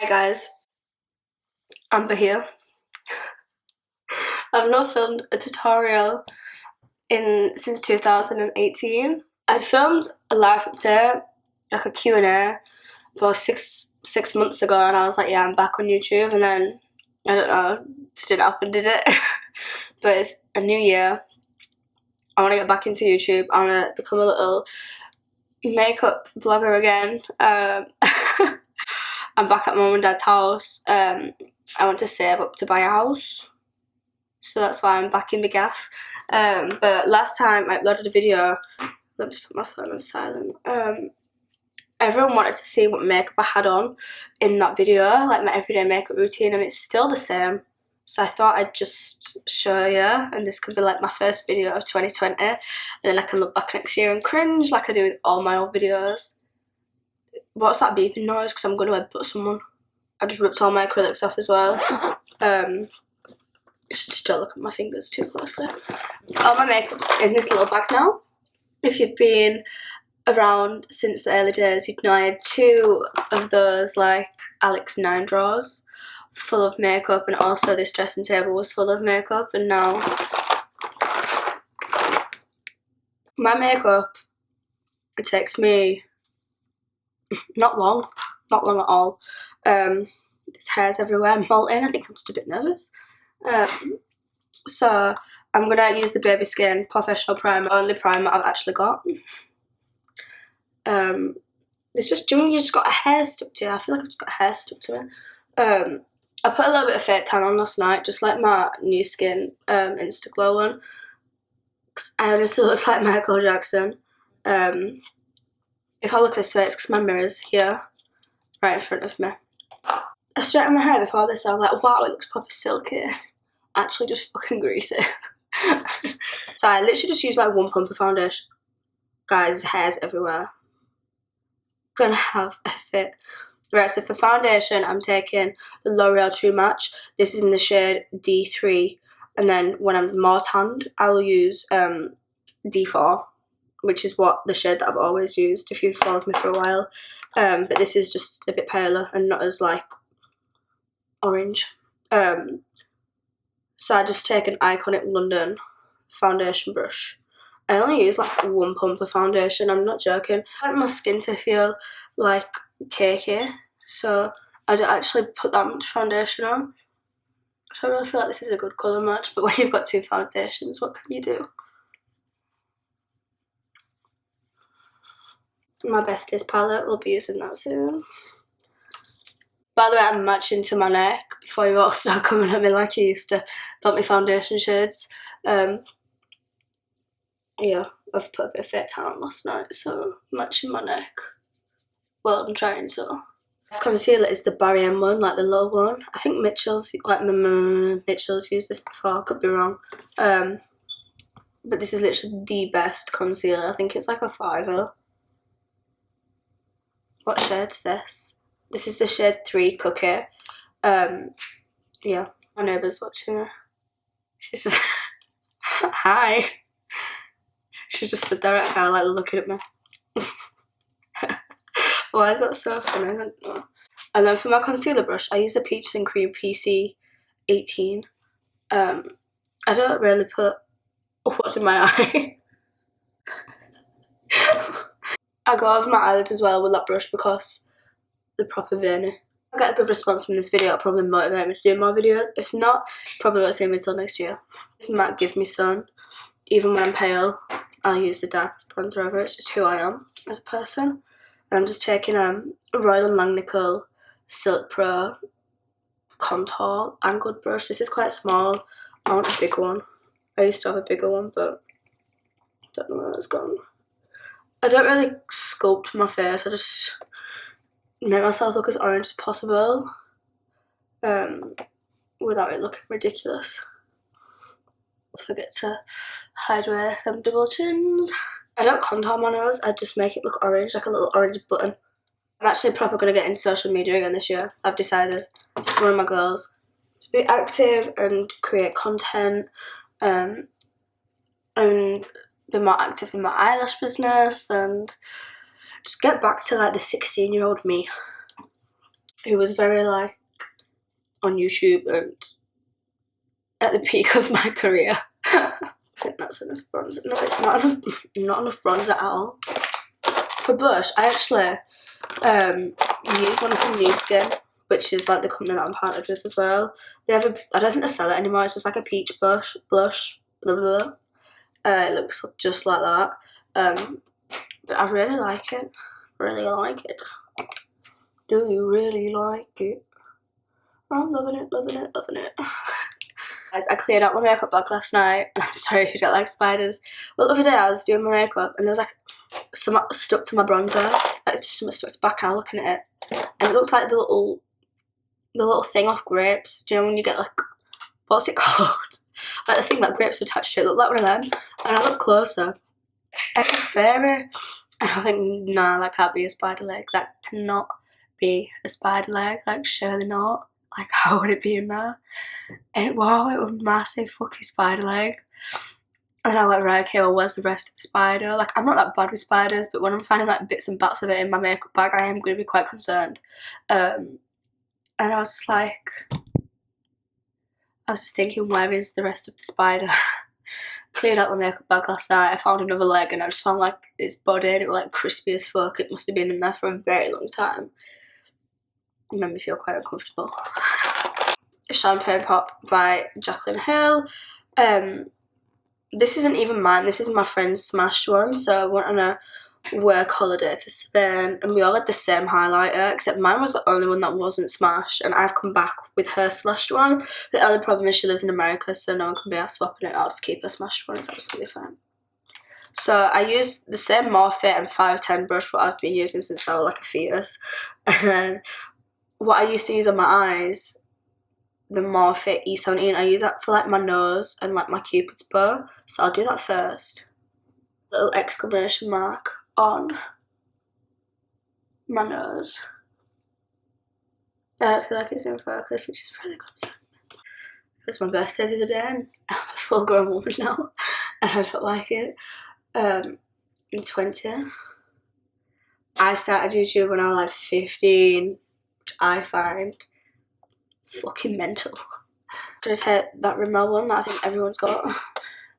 Hi guys, Amber here. I've not filmed a tutorial since 2018. I'd filmed a live update, like a Q&A, about six months ago, and I was like, yeah, I'm back on YouTube, and then, I don't know, it just didn't happen, did it? But it's a new year. I want to get back into YouTube. I want to become a little makeup blogger again. I'm back at mum and dad's house. I want to save up to buy a house, so that's why I'm back in the gaff. But last time I uploaded a video, let me just put my phone on silent. Everyone wanted to see what makeup I had on in that video, like my everyday makeup routine, and it's still the same. So I thought I'd just show you, and this could be like my first video of 2020, and then I can look back next year and cringe like I do with all my old videos. What's that beeping noise? Because I'm going to headbutt someone. I just ripped all my acrylics off as well. Just don't look at my fingers too closely. All my makeup's in this little bag now. If you've been around since the early days, you'd know I had two of those like Alex 9 drawers full of makeup, and also this dressing table was full of makeup, and now my makeup, it takes me not long at all. There's hairs everywhere, I'm molting. I think I'm just a bit nervous. So I'm gonna use the Baby Skin Professional Primer, only primer I've actually got. It's just you just got a hair stuck to you. I feel like I've just got hair stuck to me. I put a little bit of fake tan on last night, just like my New Skin Insta Glow one. Cause I honestly look like Michael Jackson. If I look this way, it's because my mirror's here, right in front of me. I straightened my hair before this, so I'm like, wow, it looks proper silky. Actually just fucking greasy. So I literally just use like one pump of foundation. Guys, there's hairs everywhere. Gonna have a fit. Right, so for foundation, I'm taking the L'Oreal True Match. This is in the shade D3. And then when I'm more tanned, I'll use D4, which is the shade that I've always used if you've followed me for a while. But this is just a bit paler and not as like orange. So I just take an Iconic London foundation brush. I only use like one pump of foundation, I'm not joking. I want my skin to feel like cakey, so I don't actually put that much foundation on. I don't really feel like this is a good colour match, but when you've got two foundations, what can you do? My Besties palette, we'll be using that soon. By the way, I'm matching to my neck before you all start coming at me like you used to about my foundation shades. Yeah, I've put a bit of fake tan on last night, so matching my neck. Well, I'm trying to. This concealer is the Barry M one, like the low one. I think Mitchell's used this before, I could be wrong. But this is literally the best concealer. I think it's like a £5. What shade's this? This is the shade 3 Cookie. Yeah, my neighbour's watching me. She's just hi. She just stood there at her like looking at me. Why is that so funny? I don't know. And then for my concealer brush, I use the Peaches and Cream PC 18. I don't really put what's in my eye. I go over my eyelid as well with that brush because they're proper veiny. I get a good response from this video, it'll probably motivate me to do more videos. If not, probably won't see me till next year. This might give me sun. Even when I'm pale, I'll use the darkest bronzer ever. It's just who I am as a person. And I'm just taking a Royal & Langnickel Silk Pro contour angled brush. This is quite small. I want a big one. I used to have a bigger one, but I don't know where it's gone. I don't really sculpt my face. I just make myself look as orange as possible, without it looking ridiculous. Forget to hide away them double chins. I don't contour my nose, I just make it look orange, like a little orange button. I'm actually probably going to get into social media again this year. I've decided. It's one of my goals. To be active and create content, and be more active in my eyelash business, and just get back to like the 16-year-old me. who was very like on YouTube and at the peak of my career. I think that's enough bronzer. No, it's not enough bronzer at all. For blush, I actually use one from New Skin, which is like the company that I'm partnered with as well. They have I don't think they sell it anymore. It's just like a peach blush, blah blah. It looks just like that. But I really like it. Really like it. Do you really like it? I'm loving it, loving it, loving it. Guys, I cleared out my makeup bag last night, and I'm sorry if you don't like spiders. Well, the other day I was doing my makeup, and there was like something stuck to my bronzer, like just something stuck to the back, and I was looking at it, and it looked like the little thing off grapes. Do you know when you get like, what's it called? Like the thing that grapes are attached to. It looked like one of them, and I looked closer, and it's fairy, and I think nah, that can't be a spider leg. That cannot be a spider leg. Like surely not. Like, how would it be in there? And wow, it was a massive fucking spider leg. And I went, right, okay, well, where's the rest of the spider? Like, I'm not that bad with spiders, but when I'm finding like bits and bats of it in my makeup bag, I am going to be quite concerned. And I was just like, I was just thinking, where is the rest of the spider? Cleared out my makeup bag last night, I found another leg, and I just found like its body, and it was like crispy as fuck. It must have been in there for a very long time. It made me feel quite uncomfortable. Champagne Pop by Jaclyn Hill. This isn't even mine, this is my friend's smashed one. So I went on a work holiday to Spain, and we all had the same highlighter, except mine was the only one that wasn't smashed, and I've come back with her smashed one. The only problem is she lives in America, so no one can be out swapping it. I'll just keep her smashed one, it's absolutely fine. So I used the same Morphe and 510 brush what I've been using since I was like a fetus, and then what I used to use on my eyes, the Morphe E17, I use that for like my nose and like my cupid's bow. So I'll do that first. Little exclamation mark on my nose. I don't feel like it's in focus, which is really concerning. It was my birthday the other day, and I'm a full grown woman now, and I don't like it. I'm 20. I started YouTube when I was like 15. I find fucking mental. I'm gonna take that Rimmel one that I think everyone's got,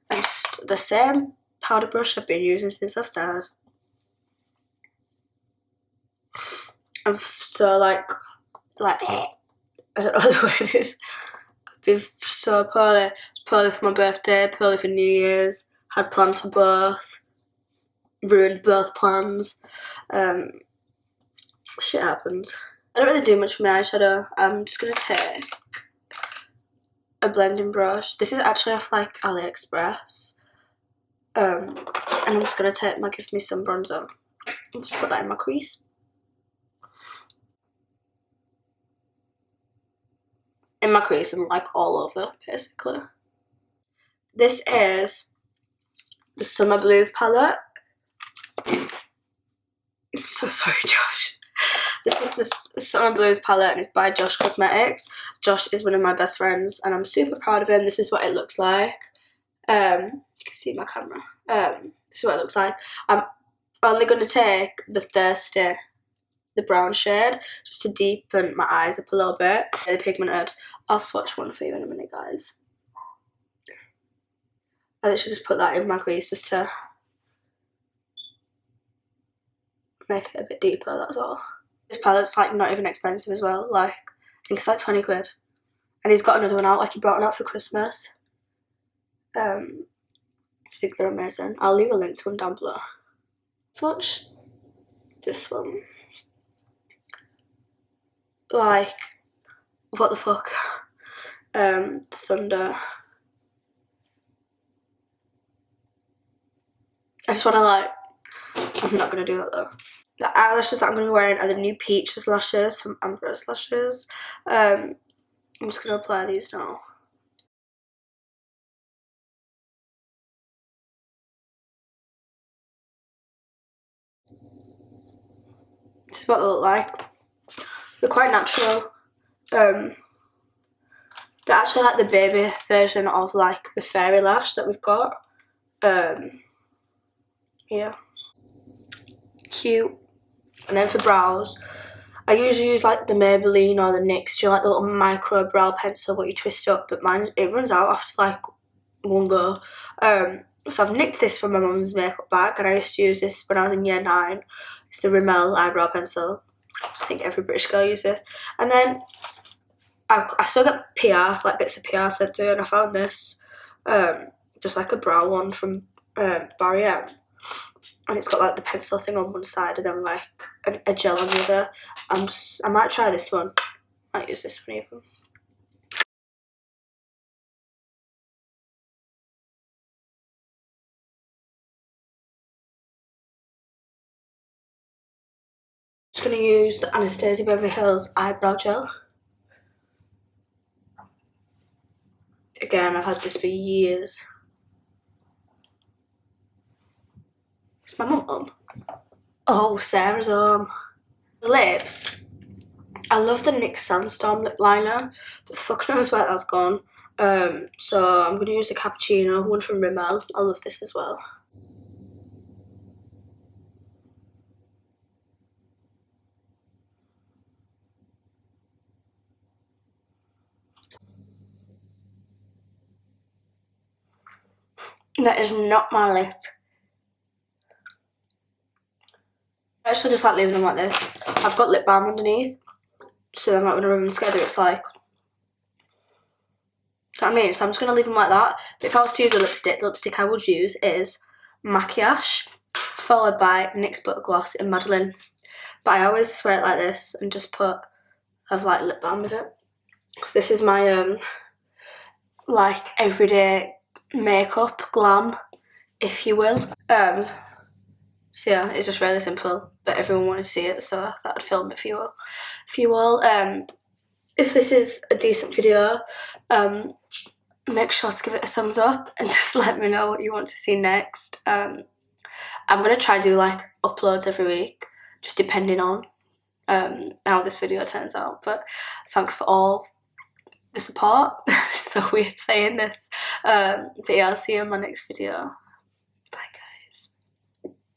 and just the same powder brush I've been using since I started. I'm so like I don't know what the word is. I've been so poorly. It's poorly for my birthday, poorly for New Year's, had plans for both, ruined both plans. Shit happens. I don't really do much with my eyeshadow. I'm just going to take a blending brush. This is actually off like AliExpress. And I'm just going to take my Give Me Some bronzer and just put that in my crease. In my crease and like all over, basically. This is the Summer Blues palette. I'm so sorry, Josh. This is the Summer Blues palette, and it's by Josh Cosmetics. Josh is one of my best friends, and I'm super proud of him. This is what it looks like. You can see my camera. This is what it looks like. I'm only going to take the Thirsty, the brown shade, just to deepen my eyes up a little bit. The pigmented. I'll swatch one for you in a minute, guys. I literally just put that in my crease just to make it a bit deeper, that's all. This palette's like not even expensive as well, like I think it's like 20 quid. And he's got another one out, like he brought one out for Christmas. I think they're amazing. I'll leave a link to them down below. Let's watch this one. Like, what the fuck? Thunder. I just wanna like, I'm not gonna do that though. The eyelashes that I'm going to be wearing are the new Peaches lashes from Eyebrow Lashes. I'm just going to apply these now. This is what they look like. They're quite natural. They're actually like the baby version of like the fairy lash that we've got. Yeah. Cute. And then for brows, I usually use like the Maybelline or the NYX, you know, like the little micro brow pencil what you twist up, but mine, it runs out after like one go. So I've nicked this from my mum's makeup bag, and I used to use this when I was in year 9. It's the Rimmel eyebrow pencil. I think every British girl uses this. And then I still get PR, like bits of PR sent through, and I found this, just like a brow one from Barry M. And it's got like the pencil thing on one side and then like a gel on the other. I might try this one. Might use this one even. Just gonna use the Anastasia Beverly Hills eyebrow gel. Again, I've had this for years. Is my mum home? Oh, Sarah's home. The lips. I love the NYX Sandstorm lip liner, but fuck knows where that's gone. So I'm gonna use the Cappuccino, one from Rimmel. I love this as well. That is not my lip. I actually just like leaving them like this. I've got lip balm underneath, so then like when I rub them together, it's like, you know what I mean? So I'm just gonna leave them like that. But if I was to use a lipstick, the lipstick I would use is Maquillage, followed by NYX Butter Gloss in Madeline. But I always just wear it like this and just have like lip balm with it. Because this is my like everyday makeup glam, if you will. So yeah, it's just really simple, but everyone wanted to see it, so I thought I'd film it for you all. If this is a decent video, make sure to give it a thumbs up and just let me know what you want to see next. I'm gonna try to do like uploads every week, just depending on how this video turns out. But thanks for all the support. It's so weird saying this. But yeah, I'll see you in my next video.